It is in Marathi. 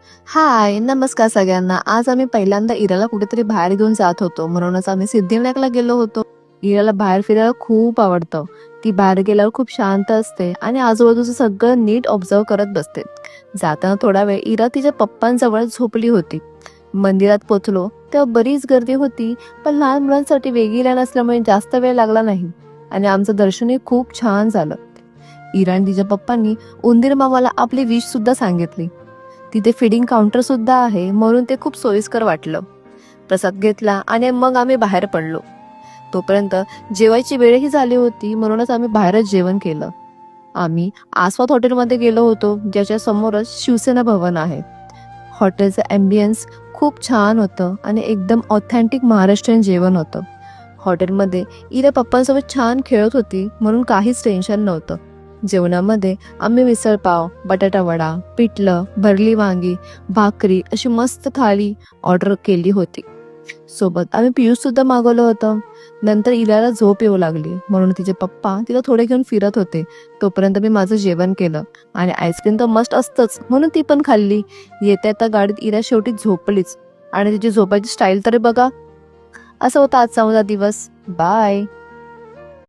हाय, नमस्कार सगळ्यांना. आज आम्ही पहिल्यांदा इराला कुठेतरी बाहेर घेऊन जात होतो, म्हणूनच आम्ही सिद्धिविनायकला गेलो होतो. इराला बाहेर फिरायला खूप आवडतं. ती बाहेर गेल्यावर खूप शांत असते आणि आजूबाजूचं सगळं नीट ऑब्झर्व करत बसते. जाताना थोडा वेळ इरा तिच्या पप्पांजवळ झोपली होती. मंदिरात पोचलो तेव्हा बरीच गर्दी होती, पण लहान मुलांसाठी वेगळी लाईन असल्यामुळे जास्त वेळ लागला नाही आणि आमचं दर्शनही खूप छान झालं. इरा आणि तिच्या पप्पांनी उंदीर मामाला आपली विश सुद्धा सांगितली. तिथे फीडिंग काउंटर सुद्धा आहे, म्हणून ते खूप सोयीस्कर वाटलं. प्रसाद घेतला आणि मग आम्ही बाहेर पडलो. तोपर्यंत जेवायची वेळही झाली होती, म्हणूनच आम्ही बाहेरच जेवण केलं. आम्ही आस्वाद हॉटेलमध्ये गेलो होतो, ज्याच्या समोरच शिवसेना भवन आहे. हॉटेलचं ॲम्बियन्स खूप छान होतं आणि एकदम ऑथेंटिक महाराष्ट्रीयन जेवण होतं. हॉटेलमध्ये इरा पप्पांसोबत छान खेळत होती, म्हणून काहीच टेन्शन नव्हतं. जेवणामध्ये आम्ही मिसळपाव, बटाटा वडा, पिठलं, भरली वांगी, भाकरी अशी मस्त थाळी ऑर्डर केली होती. सोबत आम्ही पियूष सुद्धा मागवलं होतं. नंतर इलाला झोप येऊ लागली, म्हणून तिचे पप्पा तिला थोडे घेऊन फिरत होते. तोपर्यंत मी माझं जेवण केलं आणि आईस्क्रीम तर मस्ट असतंच, म्हणून ती पण खाल्ली. येता येता गाडीत इरा शेवटी झोपलीच आणि तिची झोपायची स्टाईल तरी बघा. असा होता आजचा माझा दिवस. बाय.